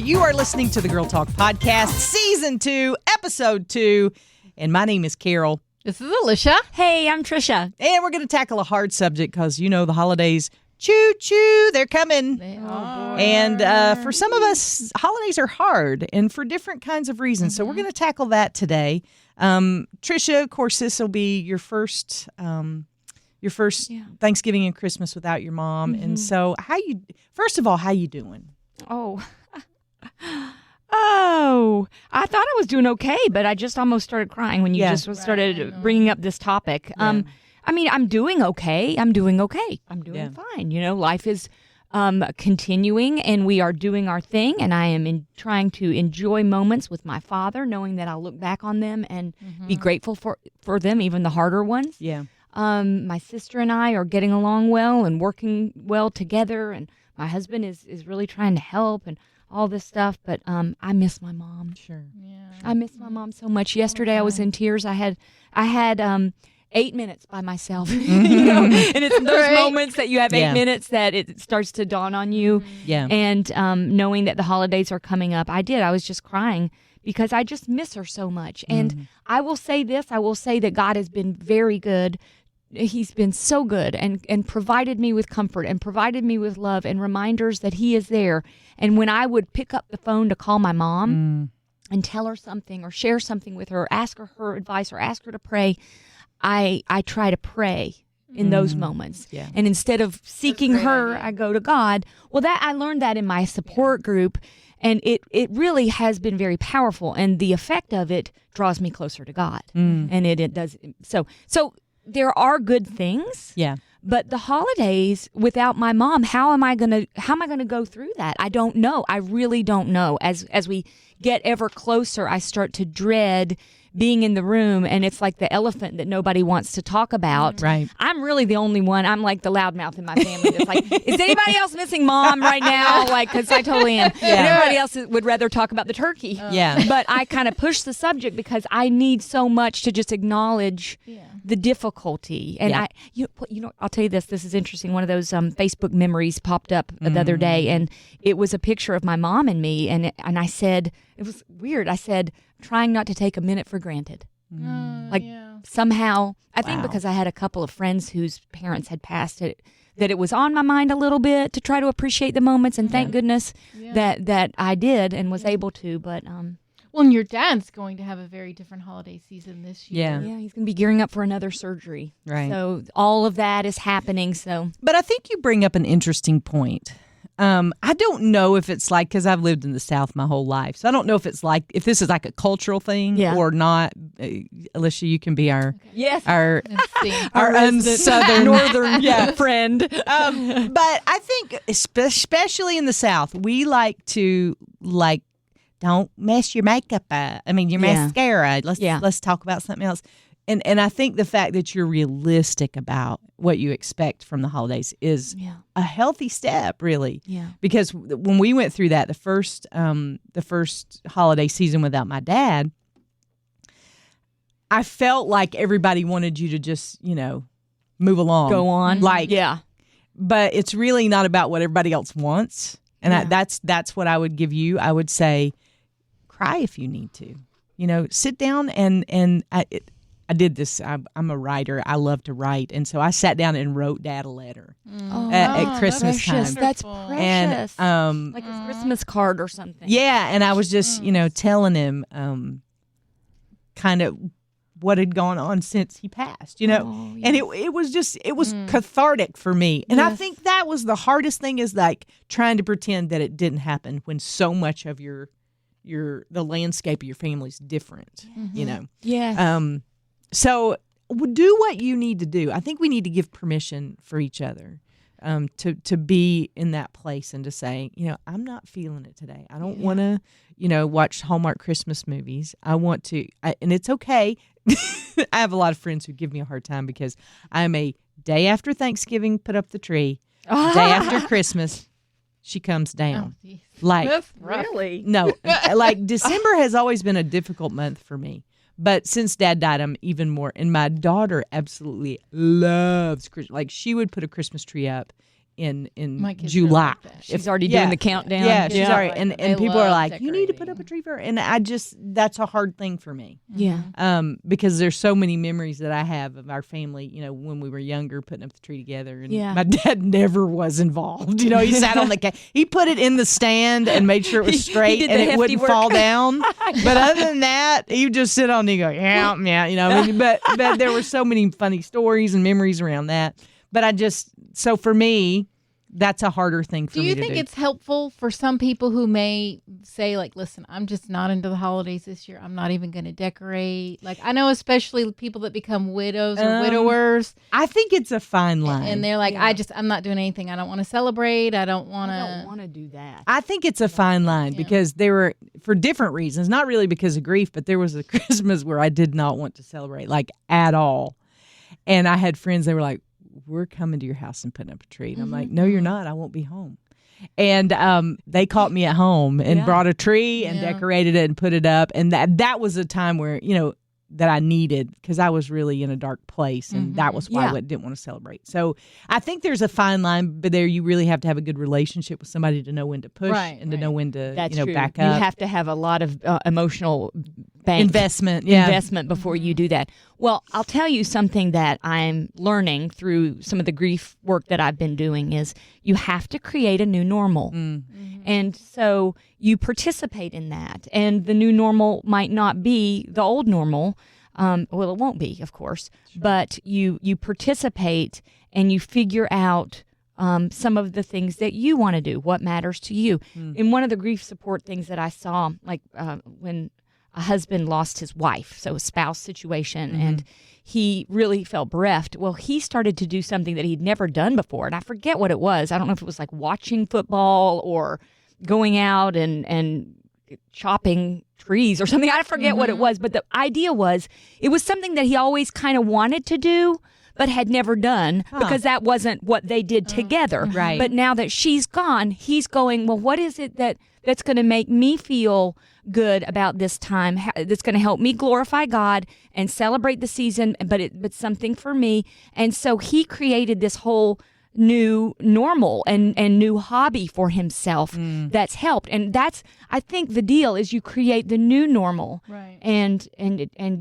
You are listening to the Girl Talk Podcast, Season 2, Episode 2. And my name is Carol. This is Alicia. Hey, I'm Tricia. And we're going to tackle a hard subject because, you know, the holidays, choo-choo, they're coming. They are. And for some of us, holidays are hard and for different kinds of reasons. So we're going to tackle that today. Tricia, of course, this will be your first Thanksgiving and Christmas without your mom. And so first of all, how you doing? I thought I was doing okay, but I just almost started crying when you started bringing up this topic. Yeah. I mean, I'm doing okay. I'm doing fine. You know, life is continuing, and we are doing our thing, and I am trying to enjoy moments with my father, knowing that I'll look back on them and be grateful for them, even the harder ones. Yeah. My sister and I are getting along well and working well together, and my husband is really trying to help and all this stuff, but I miss my mom. Sure. Yeah. I miss my mom so much. Yesterday I was in tears. I had 8 minutes by myself, you know, and it's those moments that you have 8 minutes that it starts to dawn on you. Yeah. And knowing that the holidays are coming up, I was just crying because I just miss her so much. And I will say this, I will say that God has been very good. He's been so good and provided me with comfort and provided me with love and reminders that he is there. And when I would pick up the phone to call my mom and tell her something or share something with her, ask her advice or ask her to pray, I try to pray in those moments. Yeah. And instead of seeking her, I go to God. Well, I learned that in my support group, and it really has been very powerful. And the effect of it draws me closer to God. And it does. So there are good things. Yeah. But the holidays without my mom, how am I gonna go through that? I don't know. I really don't know. As we get ever closer, I start to dread being in the room, and it's like the elephant that nobody wants to talk about. Right. I'm really the only one. I'm like the loudmouth in my family that's like, is anybody else missing mom right now? Like, because I totally am. Yeah. And everybody else would rather talk about the turkey. Yeah. But I kind of push the subject because I need so much to just acknowledge the difficulty. And I'll tell you this. This is interesting. One of those Facebook memories popped up the other day, and it was a picture of my mom and me, and I said, it was weird. I said, trying not to take a minute for granted. Somehow, I think because I had a couple of friends whose parents had passed it, that it was on my mind a little bit to try to appreciate the moments, and thank goodness that I did and was able to. But well, and your dad's going to have a very different holiday season this year. yeah, he's going to be gearing up for another surgery. Right. So all of that is happening. So, But I think you bring up an interesting point. I don't know if it's like, because I've lived in the South my whole life, so I don't know if it's like, if this is like a cultural thing or not. Alicia, you can be our our unsouthern northern friend. But I think, especially in the South, we like to don't mess your makeup up. I mean, your mascara. Let's talk about something else. And I think the fact that you're realistic about what you expect from the holidays is a healthy step, really. Yeah. Because when we went through that, the first holiday season without my dad, I felt like everybody wanted you to just, move along. Go on. But it's really not about what everybody else wants. And that's what I would give you. I would say, cry if you need to. Sit down and I did this. I'm a writer. I love to write. And so I sat down and wrote Dad a letter at Christmas time. That's precious. And, like a Christmas card or something. Yeah. And I was just, telling him kind of what had gone on since he passed, And it was cathartic for me. And I think that was the hardest thing, is like trying to pretend that it didn't happen when so much of the landscape of your family is different, Yeah. So do what you need to do. I think we need to give permission for each other to be in that place and to say, I'm not feeling it today. I don't want to, watch Hallmark Christmas movies. I want to, and it's okay. I have a lot of friends who give me a hard time because I'm a day after Thanksgiving, put up the tree. Day after Christmas, she comes down. That's really? No, like December has always been a difficult month for me. But since Dad died, I'm even more. And my daughter absolutely loves Christmas. Like, she would put a Christmas tree up in My kids are July. like that. She's already doing the countdown. Yeah, she's Yeah. already, Like, and they people are love like, you need to put up a tree for her. And that's a hard thing for me. Yeah. Because there's so many memories that I have of our family, when we were younger, putting up the tree together. And Yeah. my dad never was involved. He sat on he put it in the stand and made sure it was straight did and the it hefty wouldn't work. fall down. But other than that, he would just sit on and he'd go, yeah. But there were so many funny stories and memories around that. But so for me, that's a harder thing for me to do. Do you think it's helpful for some people who may say, like, listen, I'm just not into the holidays this year. I'm not even going to decorate. Like, I know especially people that become widows or widowers. I think it's a fine line. And they're like, I'm not doing anything. I don't want to celebrate. I don't want to do that. I think it's a fine line because there were, for different reasons, not really because of grief, but there was a Christmas where I did not want to celebrate, like, at all. And I had friends, they were like, we're coming to your house and putting up a tree. And I'm like, no, you're not. I won't be home. And they caught me at home and brought a tree and decorated it and put it up. And that was a time where, that I needed because I was really in a dark place. And that was why I didn't want to celebrate. So I think there's a fine line, but there you really have to have a good relationship with somebody to know when to push and to know when to back up. You have to have a lot of emotional investment before you do that. Well, I'll tell you something that I'm learning through some of the grief work that I've been doing is you have to create a new normal. And so you participate in that. And the new normal might not be the old normal. Well, it won't be, of course. Sure. But you participate and you figure out some of the things that you want to do, what matters to you. And one of the grief support things that I saw, like when a husband lost his wife, so a spouse situation, and he really felt bereft. Well, he started to do something that he'd never done before, and I forget what it was. I don't know if it was like watching football or going out and chopping trees or something. I forget what it was, but the idea was it was something that he always kind of wanted to do, but had never done because that wasn't what they did together. Right. But now that she's gone, he's going, well, what is it that's going to make me feel good about this time, that's going to help me glorify God and celebrate the season, but something for me. And so he created this whole new normal and new hobby for himself that's helped. And that's, I think the deal is you create the new normal, right? And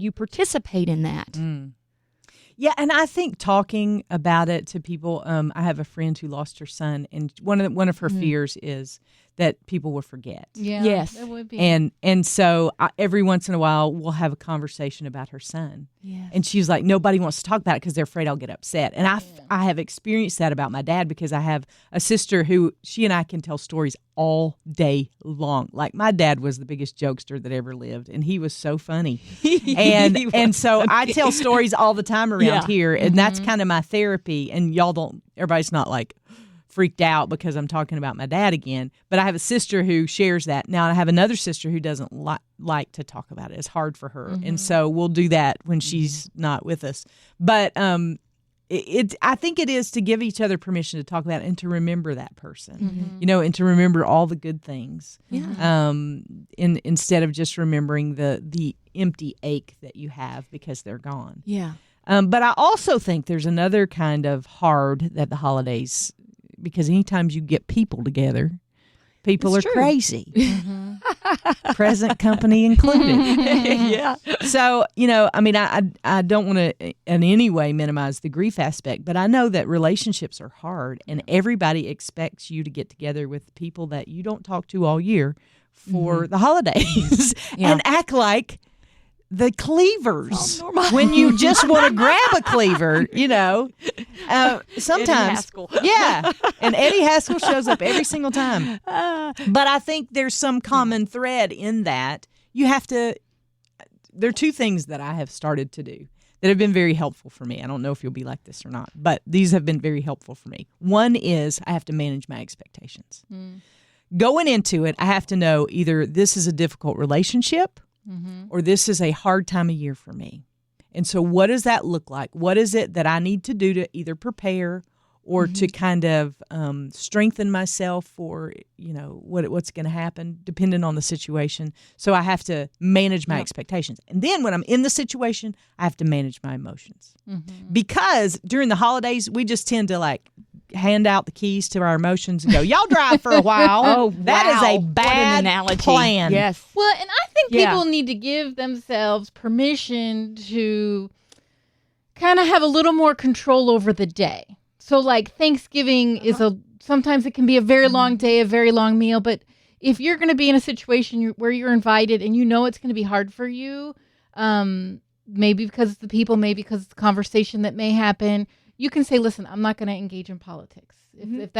you participate in that. Yeah, and I think talking about it to people, I have a friend who lost her son, and one of her fears is that people will forget. Yeah, yes, it would be. And so every once in a while we'll have a conversation about her son. Yes. And she's like, nobody wants to talk about it because they're afraid I'll get upset. And I have experienced that about my dad because I have a sister who she and I can tell stories all day long. Like my dad was the biggest jokester that ever lived, and he was so funny. and so I tell stories all the time around here, and that's kind of my therapy. And everybody's not like freaked out because I'm talking about my dad again. But I have a sister who shares that. Now I have another sister who doesn't like to talk about it. It's hard for her. And so we'll do that when she's not with us. But I think it is to give each other permission to talk about it and to remember that person, and to remember all the good things. Yeah. Instead of just remembering the empty ache that you have because they're gone. Yeah. But I also think there's another kind of hard that the holidays, because anytime you get people together, people it's are true. crazy. Present company included. Yeah. So, I don't want to in any way minimize the grief aspect, but I know that relationships are hard and everybody expects you to get together with people that you don't talk to all year for the holidays and act like the cleavers when you just want to grab a cleaver, sometimes. Yeah. And Eddie Haskell shows up every single time. But I think there's some common thread in that. There are two things that I have started to do that have been very helpful for me. I don't know if you'll be like this or not, but these have been very helpful for me. One is I have to manage my expectations. Going into it, I have to know either this is a difficult relationship or this is a hard time of year for me. And so what does that look like? What is it that I need to do to either prepare or to kind of strengthen myself for, what's going to happen depending on the situation. So I have to manage my expectations. And then when I'm in the situation, I have to manage my emotions. Because during the holidays, we just tend to hand out the keys to our emotions and go, y'all drive for a while. Oh, that is a wow. What an bad analogy. plan. Yes. Well, and I think Yeah. people need to give themselves permission to kind of have a little more control over the day. So like Thanksgiving is sometimes it can be a very long day, a very long meal, but if you're going to be in a situation where you're invited and you know it's going to be hard for you, maybe because it's the people, maybe because it's the conversation that may happen, you can say, listen, I'm not going to engage in politics. If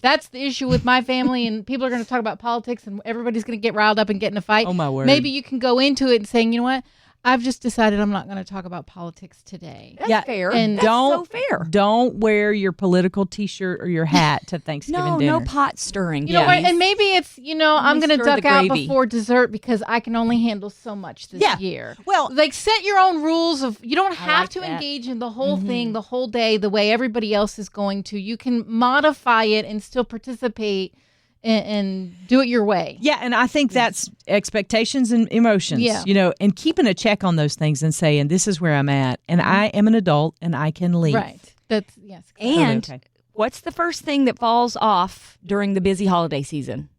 that's the issue with my family and people are going to talk about politics and everybody's going to get riled up and get in a fight, Oh, my word. maybe you can go into it and saying, you know what? I've just decided I'm not going to talk about politics today. That's fair. And That's don't- so fair. Don't wear your political T-shirt or your hat to Thanksgiving No, dinner. no pot stirring. You know what? And maybe it's, I'm Only going to stir duck the out gravy. before dessert because I can only handle so much this year. Well, Like set your own rules of you don't have like to that. engage in the whole thing the whole day the way everybody else is going to. You can modify it and still participate and do it your way. yeah, and I think that's expectations and emotions, Yeah. and keeping a check on those things and saying, this is where I'm at, and I am an adult, and I can leave. Right. That's yes. And Okay. what's the first thing that falls off during the busy holiday season?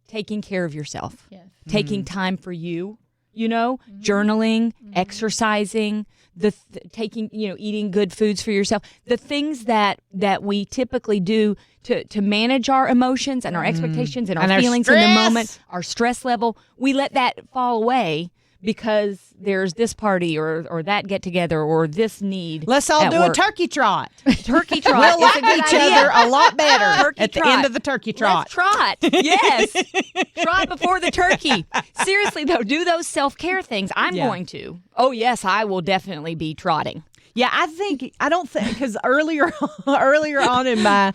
Taking care of yourself. Yes. Taking time for you, journaling, exercising, taking, eating good foods for yourself. The things that we typically do to manage our emotions and our expectations and And our our feelings in the stress. moment, our stress level, we let that fall away because there's this party or that get together or this need. Let's all at do work. a turkey trot. Turkey trot. We'll is a like good each idea. other a lot better Turkey at the trot. end of the turkey trot. Let's trot. Yes. Trot before the turkey. Seriously, though, do those self-care things. I'm Yeah. going to. Oh, yes, I will definitely be trotting. Yeah, I don't think because earlier on in my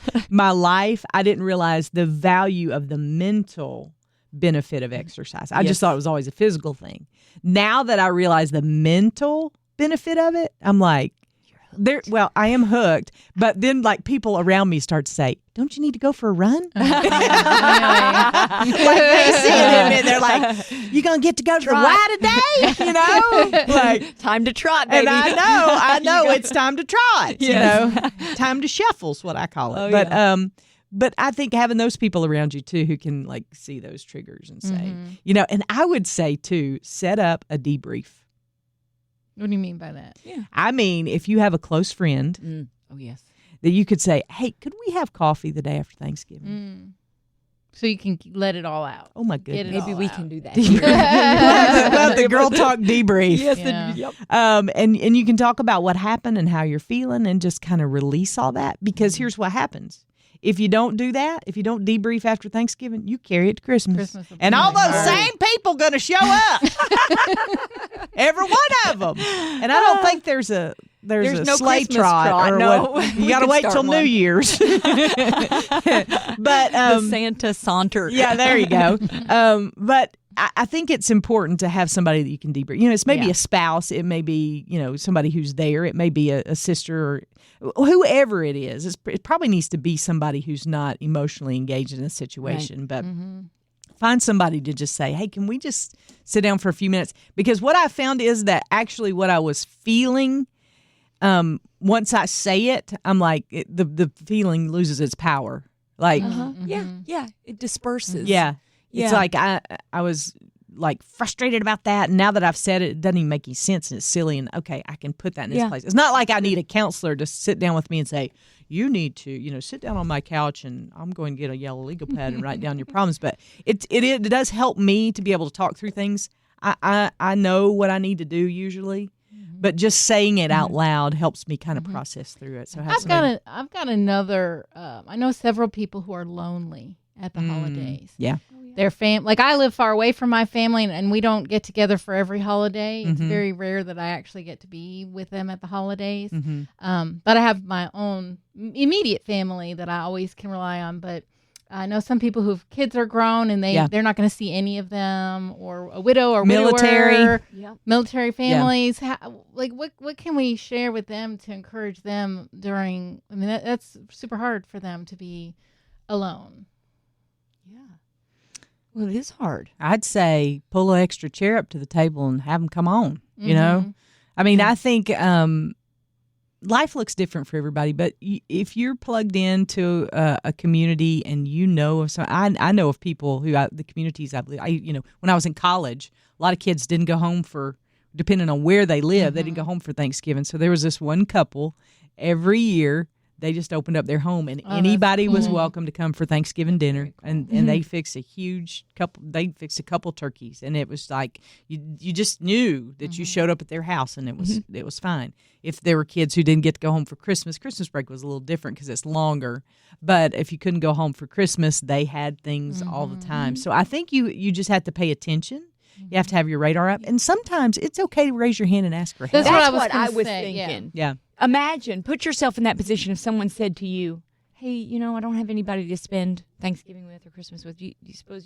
life, I didn't realize the value of the mental benefit of exercise. I just thought it was always a physical thing. Now that I realize the mental benefit of it, I'm like, I am hooked. But then, like, people around me start to say, "Don't you need to go for a run?" Like they see it and they're like, "You gonna get to go to the Y today?" Like. Time to trot, baby. And I know it's time to trot. Time to shuffle's what I call it. But I think having those people around you too who can like see those triggers and say, and I would say too, set up a debrief. What do you mean by that? Yeah. I mean, if you have a close friend Oh, yes. that you could say, "Hey, could we have coffee the day after Thanksgiving?" So you can let it all out. Oh my Get goodness. it Maybe all we out. can do that. Love the girl talk debrief. Yeah. Yep. And you can talk about what happened and how you're feeling and just kind of release all that because here's what happens. If you don't do that, if you don't debrief after Thanksgiving, you carry it to Christmas. And all those same people going to show up. Every one of them. And I don't think there's a no sleigh Christmas trot or no. what. We You got to could wait start till New one. Year's. But The Santa saunter. yeah, there you go. But I think it's important to have somebody that you can debrief. It's maybe a spouse. It may be, somebody who's there. It may be a sister or whoever it is. It probably needs to be somebody who's not emotionally engaged in a situation. But find somebody to just say, hey, can we just sit down for a few minutes? Because what I found is that actually what I was feeling, once I say it, I'm like, the feeling loses its power. Like, Yeah. It disperses. yeah. It's Yeah. like I was like frustrated about that. And now that I've said it, it doesn't even make any sense and it's silly. And okay, I can put that in its place. It's not like I need a counselor to sit down with me and say, you need to, sit down on my couch and I'm going to get a yellow legal pad and write down your problems. But it does help me to be able to talk through things. I know what I need to do usually, but just saying it out loud helps me kind of process through it. So I've got another. I know several people who are lonely at the holidays. Yeah. Their like I live far away from my family, and we don't get together for every holiday. It's very rare that I actually get to be with them at the holidays. But I have my own immediate family that I always can rely on. But I know some people whose kids are grown and they're not going to see any of them, or a widow or Military. military families. What can we share with them to encourage them during? I mean, that's super hard for them to be alone. Well, it is hard. I'd say pull an extra chair up to the table and have them come on, you know? I mean, I think life looks different for everybody, but if you're plugged into a community and you know of some, I know of people who the communities I believe. When I was in college, a lot of kids didn't go home for, depending on where they live, they didn't go home for Thanksgiving. So there was this one couple every year. They just opened up their home, and anybody was welcome to come for Thanksgiving dinner. And they fixed a couple turkeys, and it was like you just knew that you showed up at their house, and it was fine. If there were kids who didn't get to go home for Christmas break was a little different because it's longer. But if you couldn't go home for Christmas, they had things all the time. So I think you just have to pay attention. You have to have your radar up, and sometimes it's okay to raise your hand and ask for help. That's what I was thinking. Yeah. Imagine, put yourself in that position if someone said to you, hey, I don't have anybody to spend Thanksgiving with or Christmas with. Do you suppose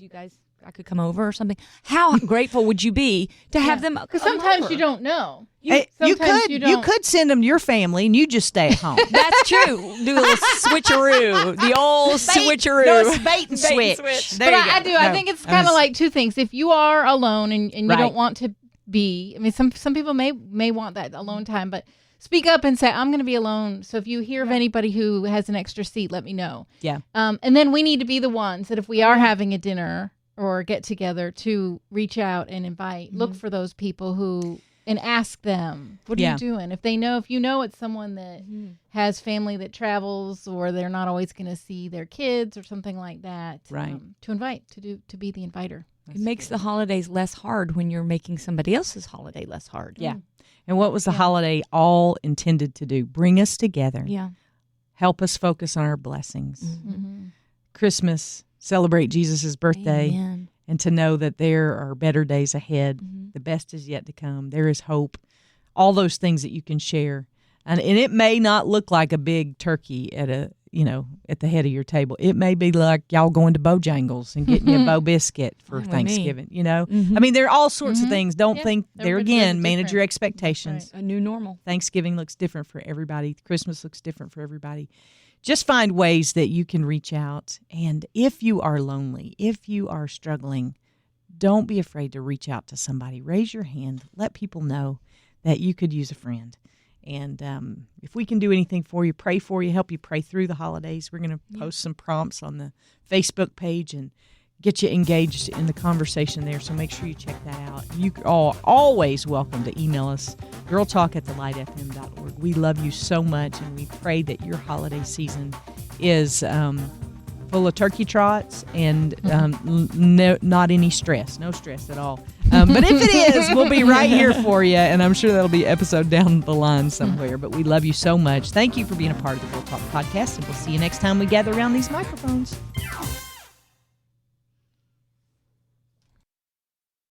I could come over or something? How grateful would you be to have them? Because sometimes you don't know. You could send them to your family and you just stay at home. That's true. Do a little switcheroo. The old switcheroo. No, it's bait and switch. But I do. I think it's kind of like two things. If you are alone and you don't want to be, I mean, some people may want that alone time, but speak up and say, I'm going to be alone. So if you hear of anybody who has an extra seat, let me know. Yeah. And then we need to be the ones that if we are having a dinner or get together to reach out and invite, look for those people who, and ask them, what are you doing? If you know it's someone that has family that travels or they're not always going to see their kids or something like that, right. To invite, to be the inviter. It makes the holidays less hard when you're making somebody else's holiday less hard. Yeah. And what was the holiday all intended to do? Bring us together. Yeah. Help us focus on our blessings. Mm-hmm. Christmas, celebrate Jesus' birthday. Amen. And to know that there are better days ahead. The best is yet to come. There is hope. All those things that you can share. And it may not look like a big turkey at the head of your table. It may be like y'all going to Bojangles and getting you a Bo biscuit for Thanksgiving. I mean, there are all sorts of things. Don't think there again. Manage your expectations. Right. A new normal. Thanksgiving looks different for everybody. Christmas looks different for everybody. Just find ways that you can reach out. And if you are lonely, if you are struggling, don't be afraid to reach out to somebody. Raise your hand. Let people know that you could use a friend. And if we can do anything for you, pray for you, help you pray through the holidays. We're going to post some prompts on the Facebook page and get you engaged in the conversation there. So make sure you check that out. You are always welcome to email us, girltalk@thelightfm.org. We love you so much, and we pray that your holiday season is full of turkey trots and not any stress. No stress at all. But if it is, we'll be right here for you, and I'm sure that'll be an episode down the line somewhere. But we love you so much. Thank you for being a part of the Girl Talk podcast, and we'll see you next time we gather around these microphones.